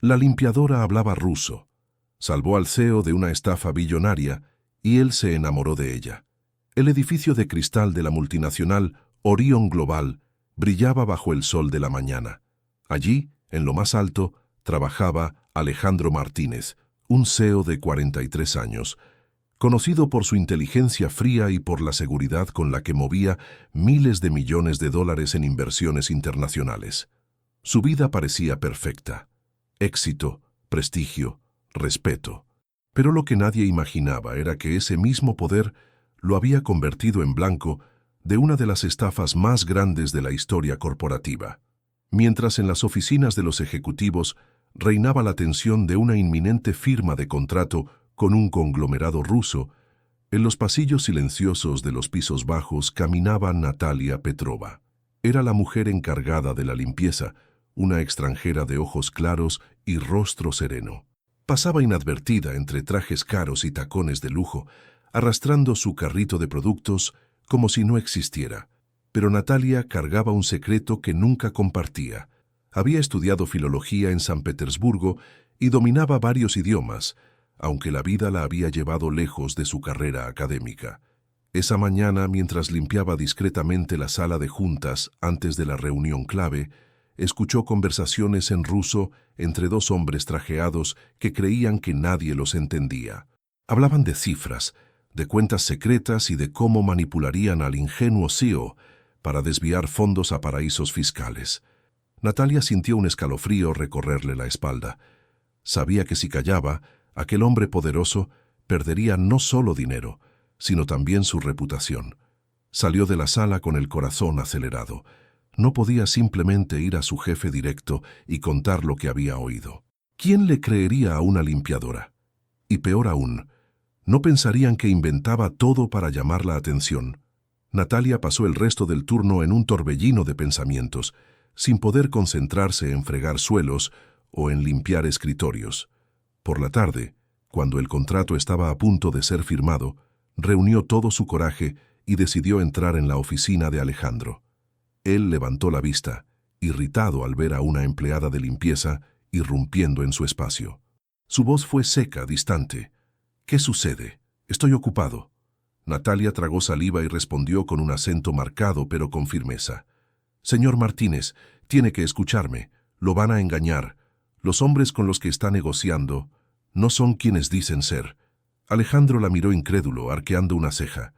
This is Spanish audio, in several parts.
La limpiadora hablaba ruso. Salvó al CEO de una estafa billonaria y él se enamoró de ella. El edificio de cristal de la multinacional Orion Global brillaba bajo el sol de la mañana. Allí, en lo más alto, trabajaba Alejandro Martínez, un CEO de 43 años, conocido por su inteligencia fría y por la seguridad con la que movía miles de millones de dólares en inversiones internacionales. Su vida parecía perfecta. Éxito, prestigio, respeto. Pero lo que nadie imaginaba era que ese mismo poder lo había convertido en blanco de una de las estafas más grandes de la historia corporativa. Mientras en las oficinas de los ejecutivos reinaba la tensión de una inminente firma de contrato con un conglomerado ruso, en los pasillos silenciosos de los pisos bajos caminaba Natalia Petrova. Era la mujer encargada de la limpieza, una extranjera de ojos claros y rostro sereno. Pasaba inadvertida entre trajes caros y tacones de lujo, arrastrando su carrito de productos como si no existiera. Pero Natalia cargaba un secreto que nunca compartía. Había estudiado filología en San Petersburgo y dominaba varios idiomas, aunque la vida la había llevado lejos de su carrera académica. Esa mañana, mientras limpiaba discretamente la sala de juntas antes de la reunión clave, escuchó conversaciones en ruso entre dos hombres trajeados que creían que nadie los entendía. Hablaban de cifras, de cuentas secretas y de cómo manipularían al ingenuo CEO para desviar fondos a paraísos fiscales. Natalia sintió un escalofrío recorrerle la espalda. Sabía que si callaba, aquel hombre poderoso perdería no solo dinero, sino también su reputación. Salió de la sala con el corazón acelerado. No podía simplemente ir a su jefe directo y contar lo que había oído. ¿Quién le creería a una limpiadora? Y peor aún, ¿no pensarían que inventaba todo para llamar la atención? Natalia pasó el resto del turno en un torbellino de pensamientos, sin poder concentrarse en fregar suelos o en limpiar escritorios. Por la tarde, cuando el contrato estaba a punto de ser firmado, reunió todo su coraje y decidió entrar en la oficina de Alejandro. Él levantó la vista, irritado al ver a una empleada de limpieza irrumpiendo en su espacio. Su voz fue seca, distante. «¿Qué sucede? Estoy ocupado». Natalia tragó saliva y respondió con un acento marcado pero con firmeza. «Señor Martínez, tiene que escucharme. Lo van a engañar. Los hombres con los que está negociando no son quienes dicen ser». Alejandro la miró incrédulo, arqueando una ceja.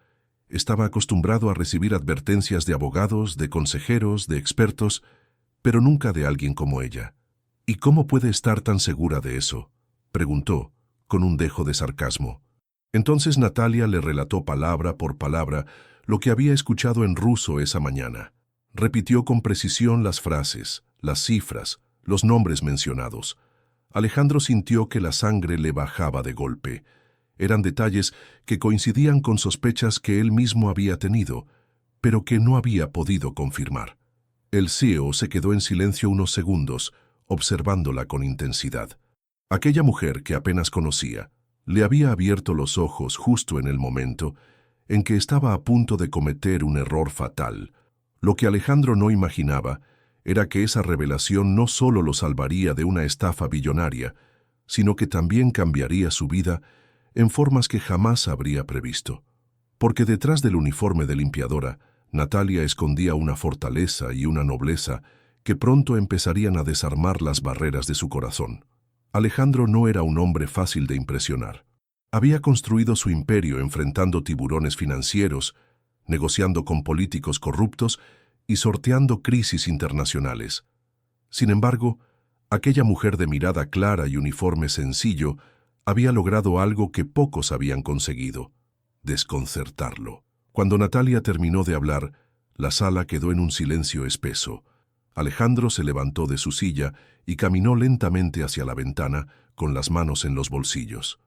Estaba acostumbrado a recibir advertencias de abogados, de consejeros, de expertos, pero nunca de alguien como ella. «¿Y cómo puede estar tan segura de eso?», preguntó, con un dejo de sarcasmo. Entonces Natalia le relató palabra por palabra lo que había escuchado en ruso esa mañana. Repitió con precisión las frases, las cifras, los nombres mencionados. Alejandro sintió que la sangre le bajaba de golpe. Eran detalles que coincidían con sospechas que él mismo había tenido, pero que no había podido confirmar. El CEO se quedó en silencio unos segundos, observándola con intensidad. Aquella mujer que apenas conocía le había abierto los ojos justo en el momento en que estaba a punto de cometer un error fatal. Lo que Alejandro no imaginaba era que esa revelación no solo lo salvaría de una estafa billonaria, sino que también cambiaría su vida en formas que jamás habría previsto. Porque detrás del uniforme de limpiadora, Natalia escondía una fortaleza y una nobleza que pronto empezarían a desarmar las barreras de su corazón. Alejandro no era un hombre fácil de impresionar. Había construido su imperio enfrentando tiburones financieros, negociando con políticos corruptos y sorteando crisis internacionales. Sin embargo, aquella mujer de mirada clara y uniforme sencillo había logrado algo que pocos habían conseguido: desconcertarlo. Cuando Natalia terminó de hablar, la sala quedó en un silencio espeso. Alejandro se levantó de su silla y caminó lentamente hacia la ventana con las manos en los bolsillos.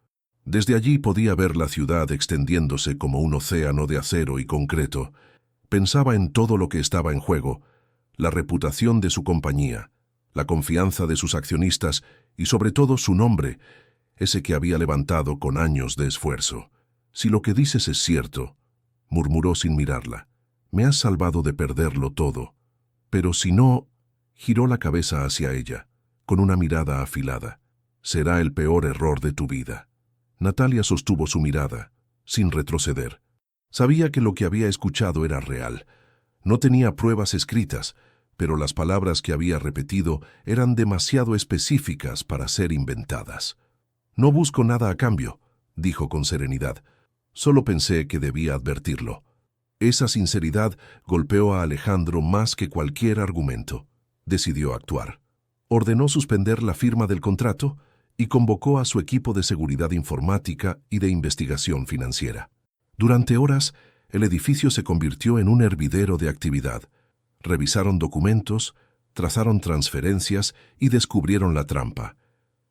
Desde allí podía ver la ciudad extendiéndose como un océano de acero y concreto. Pensaba en todo lo que estaba en juego: la reputación de su compañía, la confianza de sus accionistas y sobre todo su nombre, ese que había levantado con años de esfuerzo. «Si lo que dices es cierto», murmuró sin mirarla, «me has salvado de perderlo todo. Pero si no...». Giró la cabeza hacia ella. con una mirada afilada. «Será el peor error de tu vida». Natalia sostuvo su mirada, sin retroceder. Sabía que lo que había escuchado era real. No tenía pruebas escritas, pero las palabras que había repetido eran demasiado específicas para ser inventadas. «No busco nada a cambio», dijo con serenidad. «Solo pensé que debía advertirlo». Esa sinceridad golpeó a Alejandro más que cualquier argumento. Decidió actuar. Ordenó suspender la firma del contrato y convocó a su equipo de seguridad informática y de investigación financiera. Durante horas, el edificio se convirtió en un hervidero de actividad. Revisaron documentos, trazaron transferencias y descubrieron la trampa.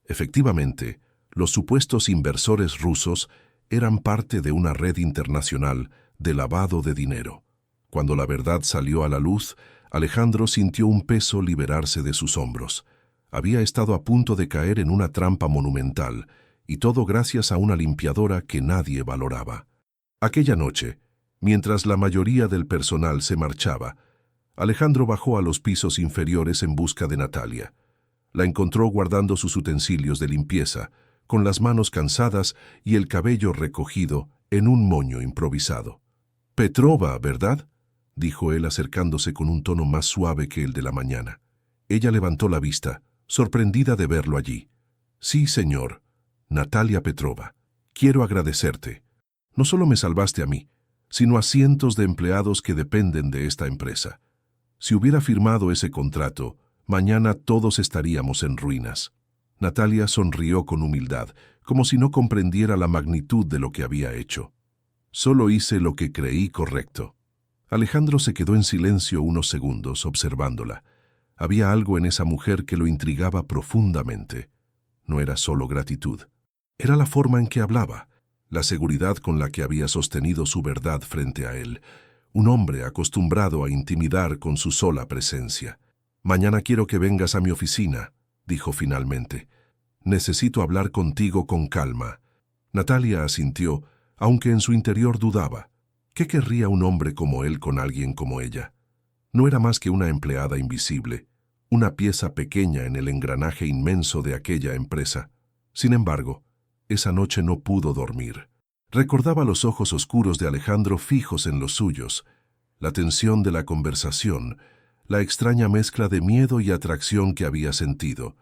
Efectivamente, los supuestos inversores rusos eran parte de una red internacional de lavado de dinero. Cuando la verdad salió a la luz, Alejandro sintió un peso liberarse de sus hombros. Había estado a punto de caer en una trampa monumental, y todo gracias a una limpiadora que nadie valoraba. Aquella noche, mientras la mayoría del personal se marchaba, Alejandro bajó a los pisos inferiores en busca de Natalia. La encontró guardando sus utensilios de limpieza, con las manos cansadas y el cabello recogido en un moño improvisado. «Petrova, ¿verdad?», dijo él acercándose con un tono más suave que el de la mañana. Ella levantó la vista, sorprendida de verlo allí. «Sí, señor. Natalia Petrova. Quiero agradecerte. No solo me salvaste a mí, sino a cientos de empleados que dependen de esta empresa. Si hubiera firmado ese contrato, mañana todos estaríamos en ruinas». Natalia sonrió con humildad, como si no comprendiera la magnitud de lo que había hecho. «Solo hice lo que creí correcto». Alejandro se quedó en silencio unos segundos observándola. Había algo en esa mujer que lo intrigaba profundamente. No era solo gratitud. Era la forma en que hablaba, la seguridad con la que había sostenido su verdad frente a él. Un hombre acostumbrado a intimidar con su sola presencia. «Mañana quiero que vengas a mi oficina», dijo finalmente. «Necesito hablar contigo con calma». Natalia asintió, aunque en su interior dudaba. ¿Qué querría un hombre como él con alguien como ella? No era más que una empleada invisible, una pieza pequeña en el engranaje inmenso de aquella empresa. Sin embargo, esa noche no pudo dormir. Recordaba los ojos oscuros de Alejandro fijos en los suyos, la tensión de la conversación, la extraña mezcla de miedo y atracción que había sentido.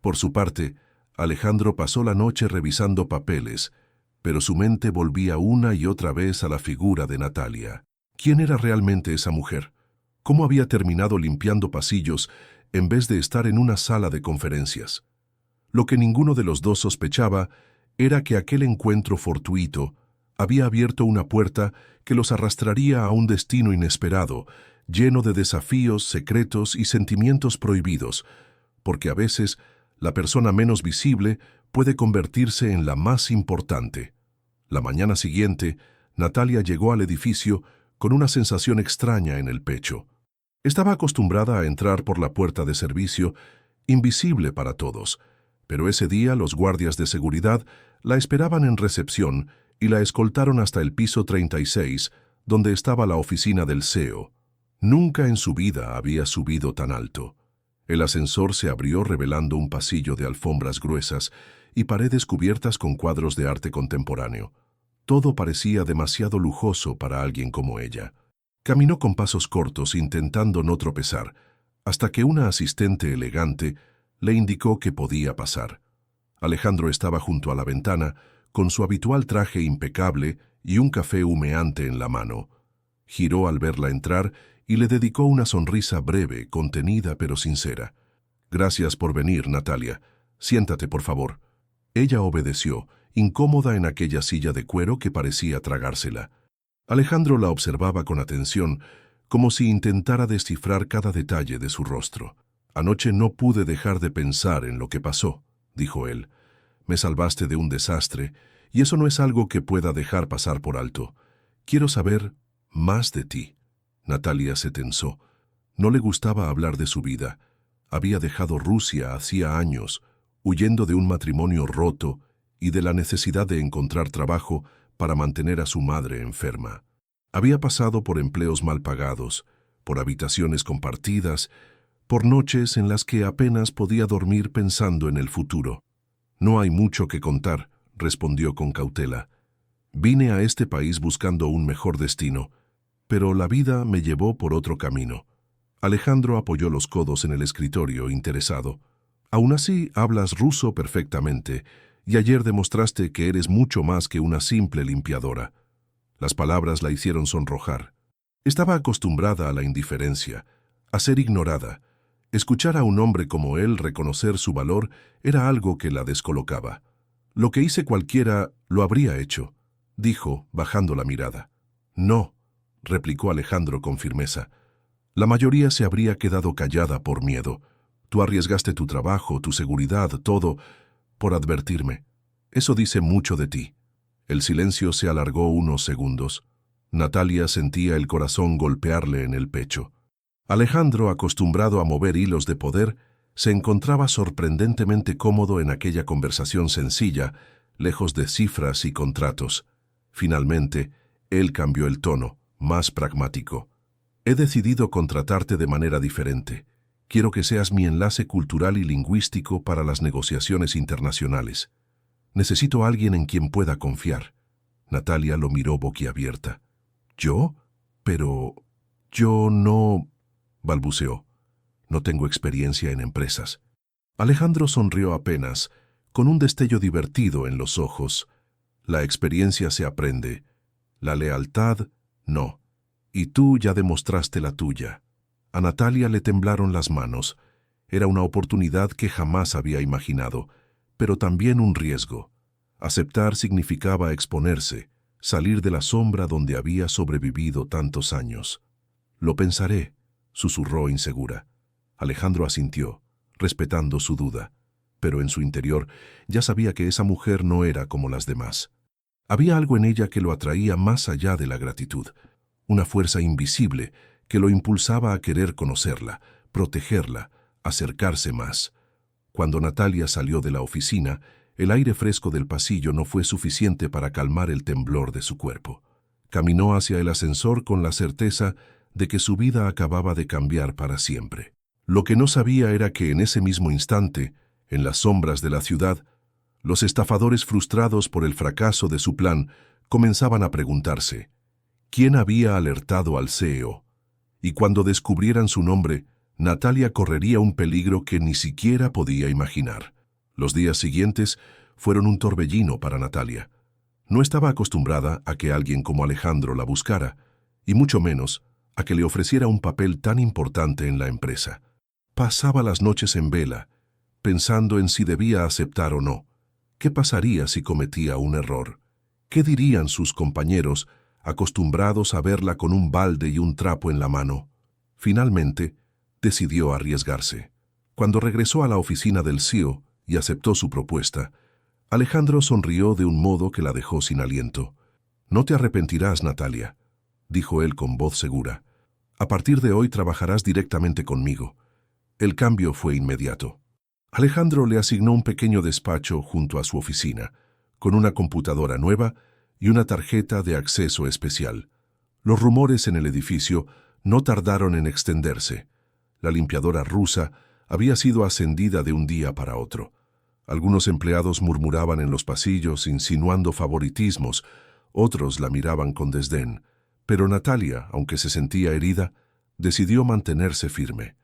Por su parte, Alejandro pasó la noche revisando papeles, pero su mente volvía una y otra vez a la figura de Natalia. ¿Quién era realmente esa mujer? ¿Cómo había terminado limpiando pasillos en vez de estar en una sala de conferencias? Lo que ninguno de los dos sospechaba era que aquel encuentro fortuito había abierto una puerta que los arrastraría a un destino inesperado, lleno de desafíos, secretos y sentimientos prohibidos, porque a veces la persona menos visible puede convertirse en la más importante. La mañana siguiente, Natalia llegó al edificio con una sensación extraña en el pecho. Estaba acostumbrada a entrar por la puerta de servicio, invisible para todos, pero ese día los guardias de seguridad la esperaban en recepción y la escoltaron hasta el piso 36, donde estaba la oficina del CEO. Nunca en su vida había subido tan alto. El ascensor se abrió revelando un pasillo de alfombras gruesas y paredes cubiertas con cuadros de arte contemporáneo. Todo parecía demasiado lujoso para alguien como ella. Caminó con pasos cortos intentando no tropezar, hasta que una asistente elegante le indicó que podía pasar. Alejandro estaba junto a la ventana, con su habitual traje impecable y un café humeante en la mano. Giró al verla entrar y le dedicó una sonrisa breve, contenida pero sincera. «Gracias por venir, Natalia. Siéntate, por favor». Ella obedeció, incómoda en aquella silla de cuero que parecía tragársela. Alejandro la observaba con atención, como si intentara descifrar cada detalle de su rostro. «Anoche no pude dejar de pensar en lo que pasó», dijo él. «Me salvaste de un desastre, y eso no es algo que pueda dejar pasar por alto. Quiero saber más de ti». Natalia se tensó. No le gustaba hablar de su vida. Había dejado Rusia hacía años, huyendo de un matrimonio roto y de la necesidad de encontrar trabajo para mantener a su madre enferma. Había pasado por empleos mal pagados, por habitaciones compartidas, por noches en las que apenas podía dormir pensando en el futuro. «No hay mucho que contar», respondió con cautela. «Vine a este país buscando un mejor destino, pero la vida me llevó por otro camino». Alejandro apoyó los codos en el escritorio, interesado. «Aún así, hablas ruso perfectamente, y ayer demostraste que eres mucho más que una simple limpiadora». Las palabras la hicieron sonrojar. Estaba acostumbrada a la indiferencia, a ser ignorada. Escuchar a un hombre como él reconocer su valor era algo que la descolocaba. «Lo que hice cualquiera lo habría hecho», dijo, bajando la mirada. «No», replicó Alejandro con firmeza. «La mayoría se habría quedado callada por miedo. Tú arriesgaste tu trabajo, tu seguridad, todo, por advertirme. Eso dice mucho de ti». El silencio se alargó unos segundos. Natalia sentía el corazón golpearle en el pecho. Alejandro, acostumbrado a mover hilos de poder, se encontraba sorprendentemente cómodo en aquella conversación sencilla, lejos de cifras y contratos. Finalmente, él cambió el tono, más pragmático. «He decidido contratarte de manera diferente. Quiero que seas mi enlace cultural y lingüístico para las negociaciones internacionales. Necesito a alguien en quien pueda confiar». Natalia lo miró boquiabierta. «¿Yo? Pero yo no...» balbuceó. «No tengo experiencia en empresas». Alejandro sonrió apenas, con un destello divertido en los ojos. «La experiencia se aprende. La lealtad, no. Y tú ya demostraste la tuya». A Natalia le temblaron las manos. Era una oportunidad que jamás había imaginado, pero también un riesgo. Aceptar significaba exponerse, salir de la sombra donde había sobrevivido tantos años. «Lo pensaré», susurró insegura. Alejandro asintió, respetando su duda, pero en su interior ya sabía que esa mujer no era como las demás. Había algo en ella que lo atraía más allá de la gratitud, una fuerza invisible que lo impulsaba a querer conocerla, protegerla, acercarse más. Cuando Natalia salió de la oficina, el aire fresco del pasillo no fue suficiente para calmar el temblor de su cuerpo. Caminó hacia el ascensor con la certeza de que su vida acababa de cambiar para siempre. Lo que no sabía era que en ese mismo instante, en las sombras de la ciudad, los estafadores frustrados por el fracaso de su plan comenzaban a preguntarse: ¿quién había alertado al CEO? Y cuando descubrieran su nombre, Natalia correría un peligro que ni siquiera podía imaginar. Los días siguientes fueron un torbellino para Natalia. No estaba acostumbrada a que alguien como Alejandro la buscara, y mucho menos a que le ofreciera un papel tan importante en la empresa. Pasaba las noches en vela, pensando en si debía aceptar o no. ¿Qué pasaría si cometía un error? ¿Qué dirían sus compañeros, acostumbrados a verla con un balde y un trapo en la mano? Finalmente, decidió arriesgarse. Cuando regresó a la oficina del CEO y aceptó su propuesta, Alejandro sonrió de un modo que la dejó sin aliento. «No te arrepentirás, Natalia», dijo él con voz segura. «A partir de hoy trabajarás directamente conmigo». El cambio fue inmediato. Alejandro le asignó un pequeño despacho junto a su oficina, con una computadora nueva y una tarjeta de acceso especial. Los rumores en el edificio no tardaron en extenderse. La limpiadora rusa había sido ascendida de un día para otro. Algunos empleados murmuraban en los pasillos, insinuando favoritismos, otros la miraban con desdén. Pero Natalia, aunque se sentía herida, decidió mantenerse firme.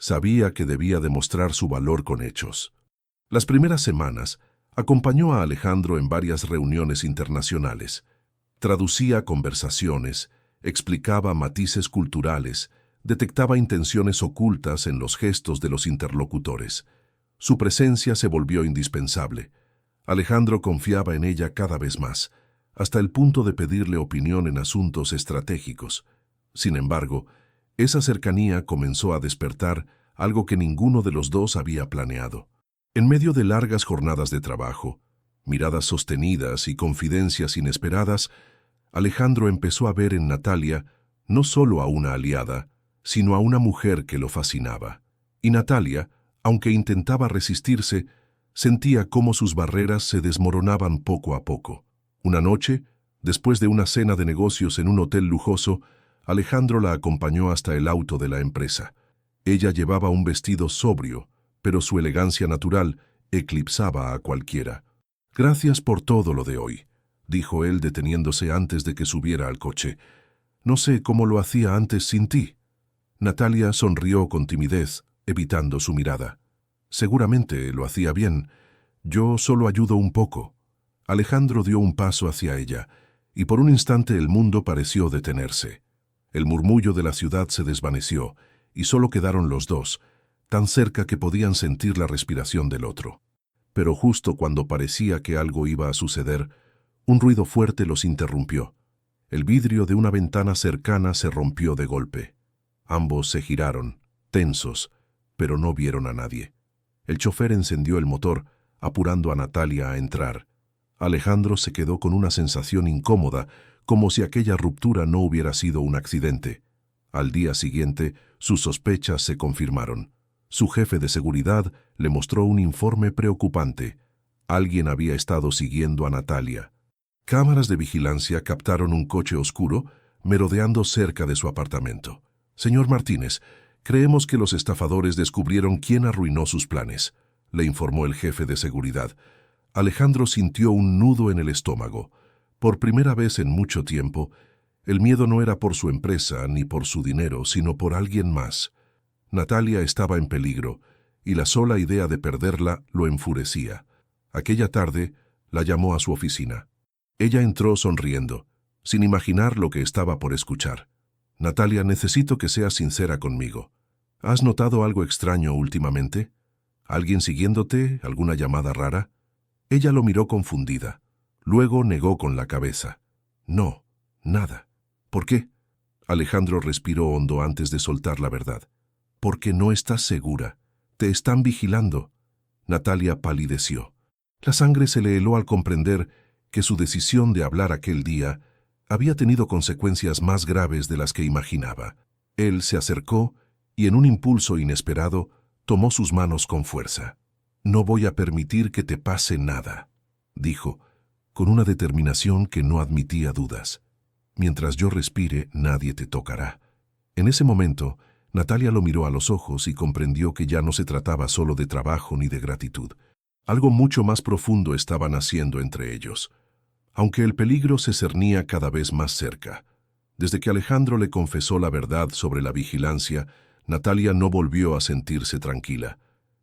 Sabía que debía demostrar su valor con hechos. Las primeras semanas, acompañó a Alejandro en varias reuniones internacionales. Traducía conversaciones, explicaba matices culturales, detectaba intenciones ocultas en los gestos de los interlocutores. Su presencia se volvió indispensable. Alejandro confiaba en ella cada vez más, hasta el punto de pedirle opinión en asuntos estratégicos. Sin embargo, esa cercanía comenzó a despertar algo que ninguno de los dos había planeado. En medio de largas jornadas de trabajo, miradas sostenidas y confidencias inesperadas, Alejandro empezó a ver en Natalia no solo a una aliada, sino a una mujer que lo fascinaba. Y Natalia, aunque intentaba resistirse, sentía cómo sus barreras se desmoronaban poco a poco. Una noche, después de una cena de negocios en un hotel lujoso, Alejandro la acompañó hasta el auto de la empresa. Ella llevaba un vestido sobrio, pero su elegancia natural eclipsaba a cualquiera. «Gracias por todo lo de hoy», dijo él deteniéndose antes de que subiera al coche. «No sé cómo lo hacía antes sin ti». Natalia sonrió con timidez, evitando su mirada. «Seguramente lo hacía bien. Yo solo ayudo un poco». Alejandro dio un paso hacia ella, y por un instante el mundo pareció detenerse. El murmullo de la ciudad se desvaneció, y solo quedaron los dos, tan cerca que podían sentir la respiración del otro. Pero justo cuando parecía que algo iba a suceder, un ruido fuerte los interrumpió. El vidrio de una ventana cercana se rompió de golpe. Ambos se giraron, tensos, pero no vieron a nadie. El chofer encendió el motor, apurando a Natalia a entrar. Alejandro se quedó con una sensación incómoda, como si aquella ruptura no hubiera sido un accidente. Al día siguiente, sus sospechas se confirmaron. Su jefe de seguridad le mostró un informe preocupante. Alguien había estado siguiendo a Natalia. Cámaras de vigilancia captaron un coche oscuro merodeando cerca de su apartamento. «Señor Martínez, creemos que los estafadores descubrieron quién arruinó sus planes», le informó el jefe de seguridad. Alejandro sintió un nudo en el estómago. Por primera vez en mucho tiempo, el miedo no era por su empresa ni por su dinero, sino por alguien más. Natalia estaba en peligro, y la sola idea de perderla lo enfurecía. Aquella tarde, la llamó a su oficina. Ella entró sonriendo, sin imaginar lo que estaba por escuchar. «Natalia, necesito que seas sincera conmigo. ¿Has notado algo extraño últimamente? ¿Alguien siguiéndote? ¿Alguna llamada rara?» Ella lo miró confundida. Luego negó con la cabeza. «No, nada». «¿Por qué?» Alejandro respiró hondo antes de soltar la verdad. «Porque no estás segura. Te están vigilando». Natalia palideció. La sangre se le heló al comprender que su decisión de hablar aquel día había tenido consecuencias más graves de las que imaginaba. Él se acercó y, en un impulso inesperado, tomó sus manos con fuerza. «No voy a permitir que te pase nada», dijo, con una determinación que no admitía dudas. «Mientras yo respire, nadie te tocará». En ese momento, Natalia lo miró a los ojos y comprendió que ya no se trataba solo de trabajo ni de gratitud. Algo mucho más profundo estaba naciendo entre ellos. Aunque el peligro se cernía cada vez más cerca. Desde que Alejandro le confesó la verdad sobre la vigilancia, Natalia no volvió a sentirse tranquila.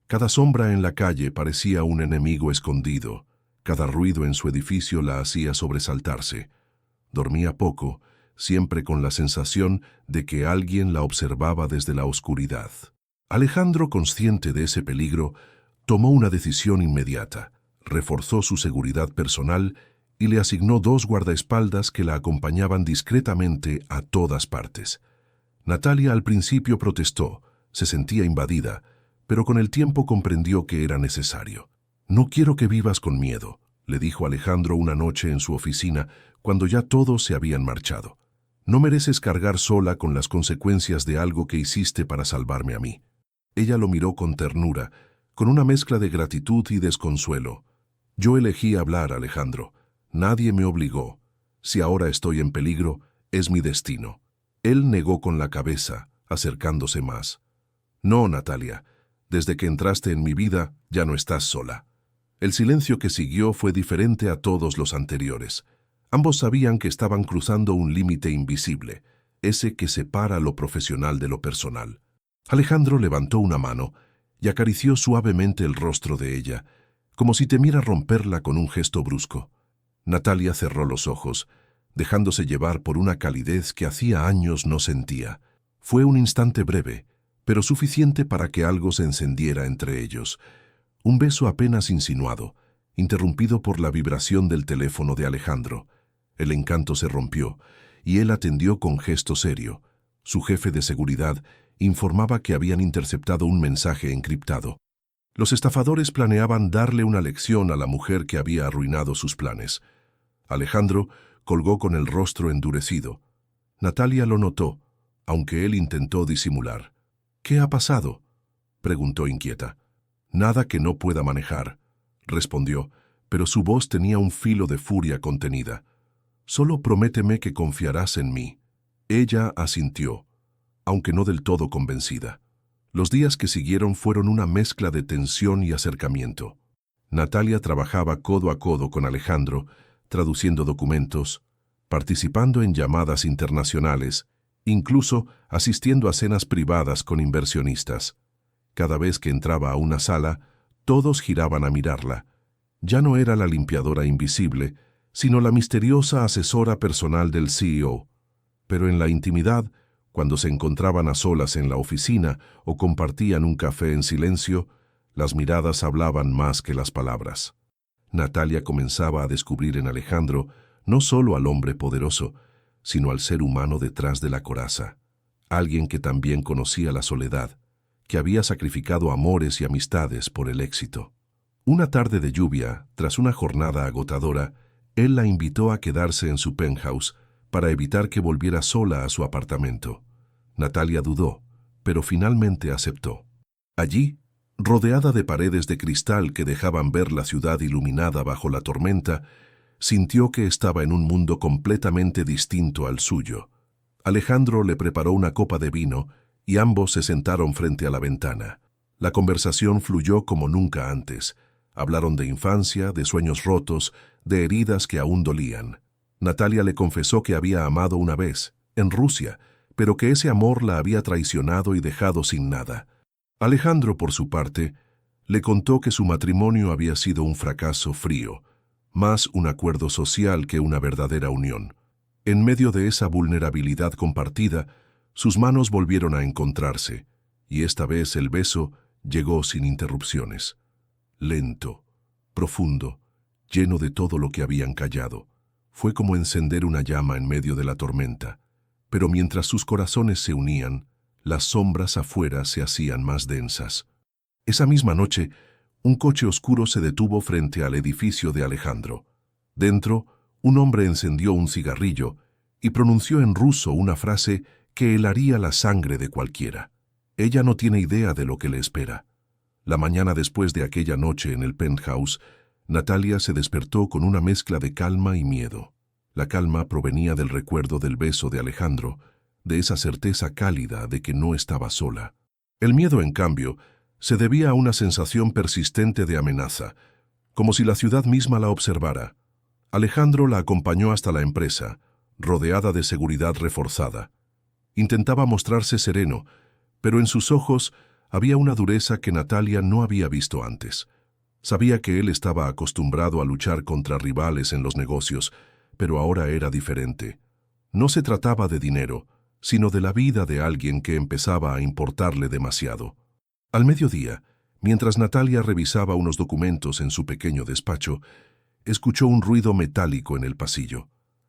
Cada sombra en la calle parecía un enemigo escondido. Cada ruido en su edificio la hacía sobresaltarse. Dormía poco, siempre con la sensación de que alguien la observaba desde la oscuridad. Alejandro, consciente de ese peligro, tomó una decisión inmediata. Reforzó su seguridad personal y le asignó 2 guardaespaldas que la acompañaban discretamente a todas partes. Natalia al principio protestó, se sentía invadida, pero con el tiempo comprendió que era necesario. «No quiero que vivas con miedo», le dijo Alejandro una noche en su oficina, cuando ya todos se habían marchado. «No mereces cargar sola con las consecuencias de algo que hiciste para salvarme a mí». Ella lo miró con ternura, con una mezcla de gratitud y desconsuelo. «Yo elegí hablar, Alejandro. Nadie me obligó. Si ahora estoy en peligro, es mi destino». Él negó con la cabeza, acercándose más. «No, Natalia. Desde que entraste en mi vida, ya no estás sola». El silencio que siguió fue diferente a todos los anteriores. Ambos sabían que estaban cruzando un límite invisible, ese que separa lo profesional de lo personal. Alejandro levantó una mano y acarició suavemente el rostro de ella, como si temiera romperla con un gesto brusco. Natalia cerró los ojos, dejándose llevar por una calidez que hacía años no sentía. Fue un instante breve, pero suficiente para que algo se encendiera entre ellos. Un beso apenas insinuado, interrumpido por la vibración del teléfono de Alejandro. El encanto se rompió, y él atendió con gesto serio. Su jefe de seguridad informaba que habían interceptado un mensaje encriptado. Los estafadores planeaban darle una lección a la mujer que había arruinado sus planes. Alejandro colgó con el rostro endurecido. Natalia lo notó, aunque él intentó disimular. «¿Qué ha pasado?», preguntó inquieta. «Nada que no pueda manejar», respondió, pero su voz tenía un filo de furia contenida. «Solo prométeme que confiarás en mí». Ella asintió, aunque no del todo convencida. Los días que siguieron fueron una mezcla de tensión y acercamiento. Natalia trabajaba codo a codo con Alejandro, traduciendo documentos, participando en llamadas internacionales, incluso asistiendo a cenas privadas con inversionistas. Cada vez que entraba a una sala, todos giraban a mirarla. Ya no era la limpiadora invisible, sino la misteriosa asesora personal del CEO. Pero en la intimidad, cuando se encontraban a solas en la oficina o compartían un café en silencio, las miradas hablaban más que las palabras. Natalia comenzaba a descubrir en Alejandro no solo al hombre poderoso, sino al ser humano detrás de la coraza. Alguien que también conocía la soledad, que había sacrificado amores y amistades por el éxito. Una tarde de lluvia, tras una jornada agotadora, él la invitó a quedarse en su penthouse para evitar que volviera sola a su apartamento. Natalia dudó, pero finalmente aceptó. Allí, rodeada de paredes de cristal que dejaban ver la ciudad iluminada bajo la tormenta, sintió que estaba en un mundo completamente distinto al suyo. Alejandro le preparó una copa de vino y ambos se sentaron frente a la ventana. La conversación fluyó como nunca antes. Hablaron de infancia, de sueños rotos, de heridas que aún dolían. Natalia le confesó que había amado una vez, en Rusia, pero que ese amor la había traicionado y dejado sin nada. Alejandro, por su parte, le contó que su matrimonio había sido un fracaso frío, más un acuerdo social que una verdadera unión. En medio de esa vulnerabilidad compartida, sus manos volvieron a encontrarse, y esta vez el beso llegó sin interrupciones. Lento, profundo, lleno de todo lo que habían callado. Fue como encender una llama en medio de la tormenta, pero mientras sus corazones se unían, las sombras afuera se hacían más densas. Esa misma noche, un coche oscuro se detuvo frente al edificio de Alejandro. Dentro, un hombre encendió un cigarrillo y pronunció en ruso una frase que helaría la sangre de cualquiera. Ella no tiene idea de lo que le espera. La mañana después de aquella noche en el penthouse, Natalia se despertó con una mezcla de calma y miedo. La calma provenía del recuerdo del beso de Alejandro, de esa certeza cálida de que no estaba sola. El miedo, en cambio, se debía a una sensación persistente de amenaza, como si la ciudad misma la observara. Alejandro la acompañó hasta la empresa, rodeada de seguridad reforzada. Intentaba mostrarse sereno, pero en sus ojos había una dureza que Natalia no había visto antes. Sabía que él estaba acostumbrado a luchar contra rivales en los negocios, pero ahora era diferente. No se trataba de dinero, sino de la vida de alguien que empezaba a importarle demasiado. Al mediodía, mientras Natalia revisaba unos documentos en su pequeño despacho, escuchó un ruido metálico en el pasillo.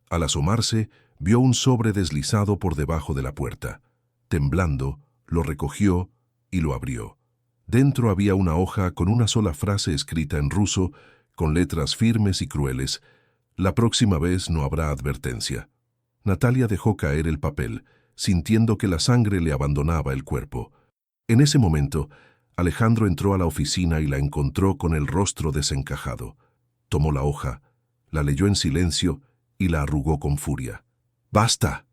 Al asomarse, vio un sobre deslizado por debajo de la puerta. Temblando, lo recogió y lo abrió. Dentro había una hoja con una sola frase escrita en ruso, con letras firmes y crueles. La próxima vez no habrá advertencia. Natalia dejó caer el papel, sintiendo que la sangre le abandonaba el cuerpo. En ese momento, Alejandro entró a la oficina y la encontró con el rostro desencajado. Tomó la hoja, la leyó en silencio y la arrugó con furia. «¡Basta!»,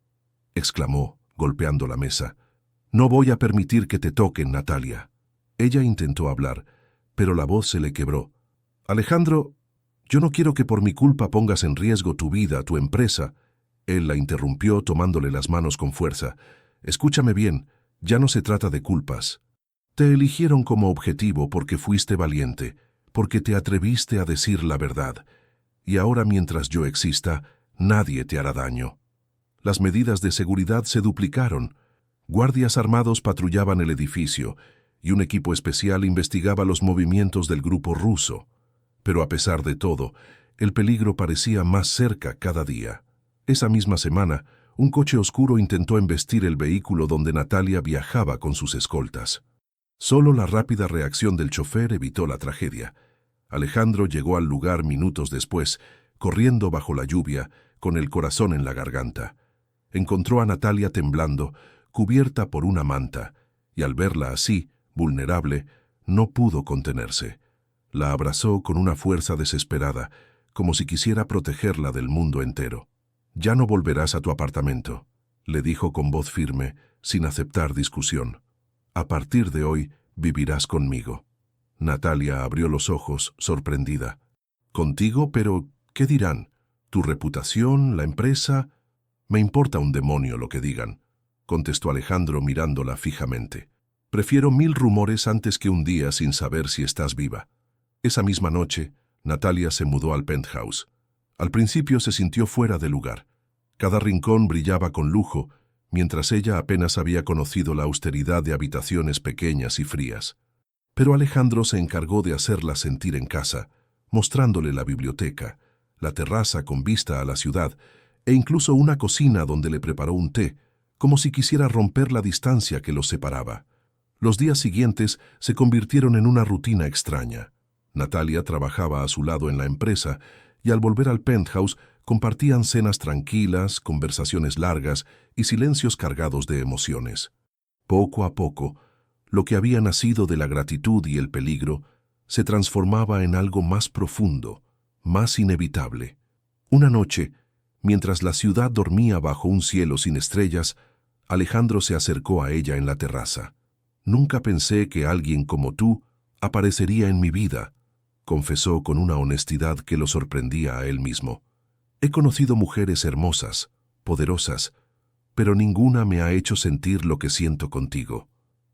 exclamó, golpeando la mesa. «No voy a permitir que te toquen, Natalia». Ella intentó hablar, pero la voz se le quebró. «Alejandro, yo no quiero que por mi culpa pongas en riesgo tu vida, tu empresa». Él la interrumpió tomándole las manos con fuerza. «Escúchame bien, ya no se trata de culpas. Te eligieron como objetivo porque fuiste valiente, porque te atreviste a decir la verdad. Y ahora, mientras yo exista, nadie te hará daño». Las medidas de seguridad se duplicaron. Guardias armados patrullaban el edificio y un equipo especial investigaba los movimientos del grupo ruso. Pero a pesar de todo, el peligro parecía más cerca cada día. Esa misma semana, un coche oscuro intentó embestir el vehículo donde Natalia viajaba con sus escoltas. Solo la rápida reacción del chofer evitó la tragedia. Alejandro llegó al lugar minutos después, corriendo bajo la lluvia, con el corazón en la garganta. Encontró a Natalia temblando, cubierta por una manta, y al verla así, vulnerable, no pudo contenerse. La abrazó con una fuerza desesperada, como si quisiera protegerla del mundo entero. «Ya no volverás a tu apartamento», le dijo con voz firme, sin aceptar discusión. A partir de hoy, vivirás conmigo. Natalia abrió los ojos, sorprendida. ¿Contigo? Pero, ¿qué dirán? ¿Tu reputación? ¿La empresa? Me importa un demonio lo que digan, contestó Alejandro mirándola fijamente. Prefiero 1000 rumores antes que un día sin saber si estás viva. Esa misma noche, Natalia se mudó al penthouse. Al principio se sintió fuera de lugar. Cada rincón brillaba con lujo, mientras ella apenas había conocido la austeridad de habitaciones pequeñas y frías. Pero Alejandro se encargó de hacerla sentir en casa, mostrándole la biblioteca, la terraza con vista a la ciudad e incluso una cocina donde le preparó un té, como si quisiera romper la distancia que los separaba. Los días siguientes se convirtieron en una rutina extraña. Natalia trabajaba a su lado en la empresa y al volver al penthouse compartían cenas tranquilas, conversaciones largas y silencios cargados de emociones. Poco a poco, lo que había nacido de la gratitud y el peligro se transformaba en algo más profundo, más inevitable. Una noche, mientras la ciudad dormía bajo un cielo sin estrellas, Alejandro se acercó a ella en la terraza. «Nunca pensé que alguien como tú aparecería en mi vida», confesó con una honestidad que lo sorprendía a él mismo. «He conocido mujeres hermosas, poderosas, pero ninguna me ha hecho sentir lo que siento contigo».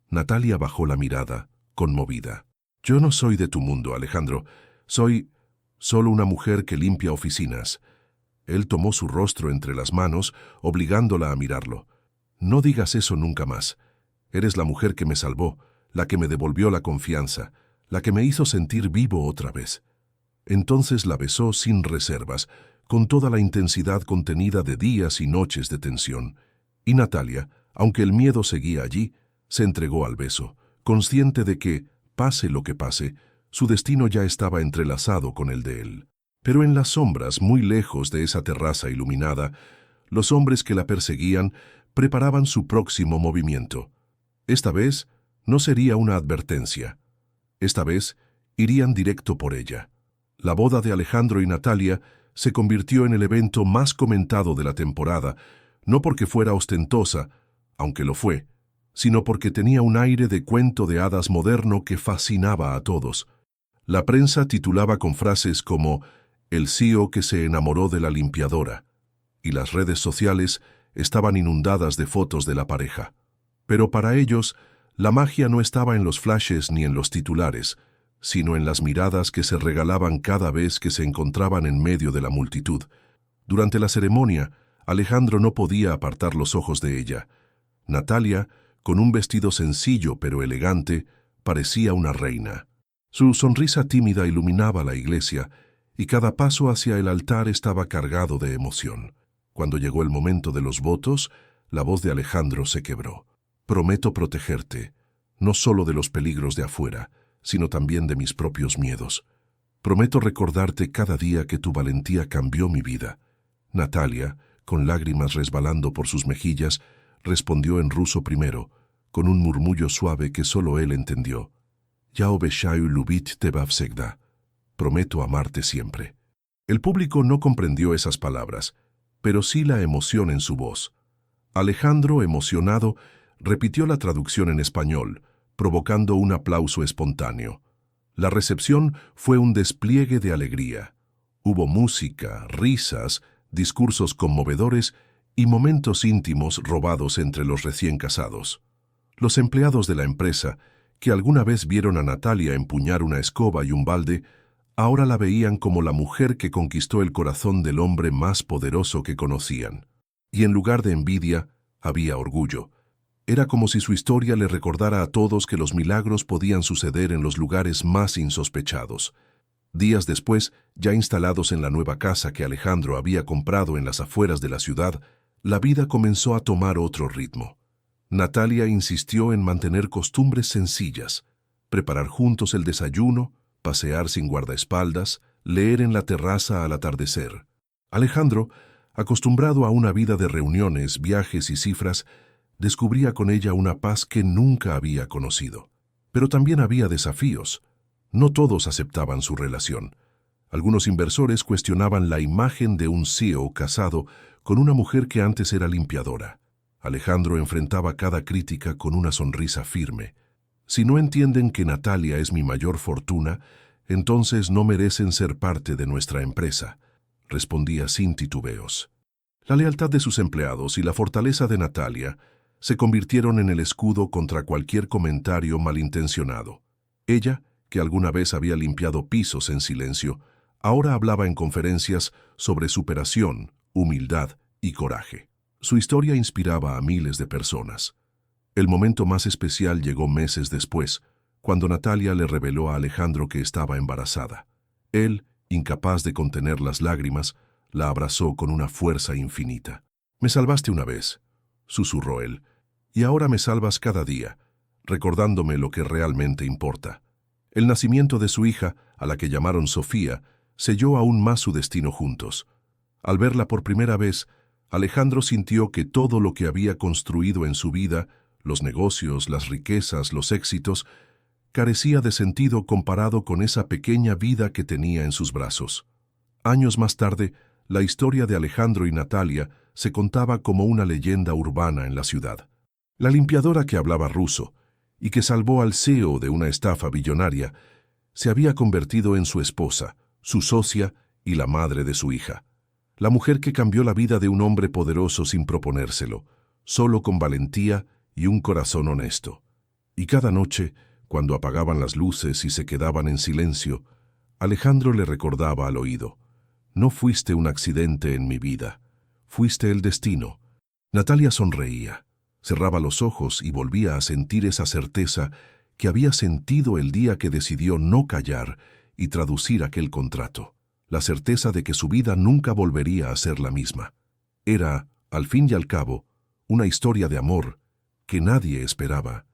Natalia bajó la mirada, conmovida. «Yo no soy de tu mundo, Alejandro. Soy solo una mujer que limpia oficinas». Él tomó su rostro entre las manos, obligándola a mirarlo. «No digas eso nunca más. Eres la mujer que me salvó, la que me devolvió la confianza, la que me hizo sentir vivo otra vez». Entonces la besó sin reservas, con toda la intensidad contenida de días y noches de tensión. Y Natalia, aunque el miedo seguía allí, se entregó al beso, consciente de que, pase lo que pase, su destino ya estaba entrelazado con el de él. Pero en las sombras, muy lejos de esa terraza iluminada, los hombres que la perseguían preparaban su próximo movimiento. Esta vez no sería una advertencia. Esta vez irían directo por ella. La boda de Alejandro y Natalia se convirtió en el evento más comentado de la temporada, no porque fuera ostentosa, aunque lo fue, sino porque tenía un aire de cuento de hadas moderno que fascinaba a todos. La prensa titulaba con frases como «El CEO que se enamoró de la limpiadora», y las redes sociales estaban inundadas de fotos de la pareja. Pero para ellos, la magia no estaba en los flashes ni en los titulares, sino en las miradas que se regalaban cada vez que se encontraban en medio de la multitud. Durante la ceremonia, Alejandro no podía apartar los ojos de ella. Natalia, con un vestido sencillo pero elegante, parecía una reina. Su sonrisa tímida iluminaba la iglesia, y cada paso hacia el altar estaba cargado de emoción. Cuando llegó el momento de los votos, la voz de Alejandro se quebró. «Prometo protegerte, no solo de los peligros de afuera, sino también de mis propios miedos. Prometo recordarte cada día que tu valentía cambió mi vida». Natalia, con lágrimas resbalando por sus mejillas, respondió en ruso primero, con un murmullo suave que solo él entendió. «Ya obeshаю любить тебя всегда». Prometo amarte siempre. El público no comprendió esas palabras, pero sí la emoción en su voz. Alejandro, emocionado, repitió la traducción en español, provocando un aplauso espontáneo. La recepción fue un despliegue de alegría. Hubo música, risas, discursos conmovedores y momentos íntimos robados entre los recién casados. Los empleados de la empresa, que alguna vez vieron a Natalia empuñar una escoba y un balde, ahora la veían como la mujer que conquistó el corazón del hombre más poderoso que conocían. Y en lugar de envidia, había orgullo. Era como si su historia le recordara a todos que los milagros podían suceder en los lugares más insospechados. Días después, ya instalados en la nueva casa que Alejandro había comprado en las afueras de la ciudad, la vida comenzó a tomar otro ritmo. Natalia insistió en mantener costumbres sencillas, preparar juntos el desayuno, pasear sin guardaespaldas, leer en la terraza al atardecer. Alejandro, acostumbrado a una vida de reuniones, viajes y cifras, descubría con ella una paz que nunca había conocido. Pero también había desafíos. No todos aceptaban su relación. Algunos inversores cuestionaban la imagen de un CEO casado con una mujer que antes era limpiadora. Alejandro enfrentaba cada crítica con una sonrisa firme. Si no entienden que Natalia es mi mayor fortuna, entonces no merecen ser parte de nuestra empresa, respondía sin titubeos. La lealtad de sus empleados y la fortaleza de Natalia se convirtieron en el escudo contra cualquier comentario malintencionado. Ella, que alguna vez había limpiado pisos en silencio, ahora hablaba en conferencias sobre superación, humildad y coraje. Su historia inspiraba a miles de personas. El momento más especial llegó meses después, cuando Natalia le reveló a Alejandro que estaba embarazada. Él, incapaz de contener las lágrimas, la abrazó con una fuerza infinita. «Me salvaste una vez», susurró él, «y ahora me salvas cada día, recordándome lo que realmente importa». El nacimiento de su hija, a la que llamaron Sofía, selló aún más su destino juntos. Al verla por primera vez, Alejandro sintió que todo lo que había construido en su vida, los negocios, las riquezas, los éxitos, carecía de sentido comparado con esa pequeña vida que tenía en sus brazos. Años más tarde, la historia de Alejandro y Natalia se contaba como una leyenda urbana en la ciudad. La limpiadora que hablaba ruso y que salvó al CEO de una estafa billonaria se había convertido en su esposa, su socia y la madre de su hija. La mujer que cambió la vida de un hombre poderoso sin proponérselo, solo con valentía y un corazón honesto. Y cada noche, cuando apagaban las luces y se quedaban en silencio, Alejandro le recordaba al oído: «No fuiste un accidente en mi vida, fuiste el destino». Natalia sonreía, cerraba los ojos y volvía a sentir esa certeza que había sentido el día que decidió no callar y traducir aquel contrato. La certeza de que su vida nunca volvería a ser la misma. Era, al fin y al cabo, una historia de amor que nadie esperaba,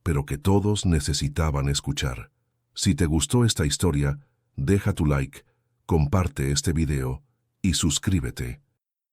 pero que todos necesitaban escuchar. Si te gustó esta historia, deja tu like, comparte este video y suscríbete.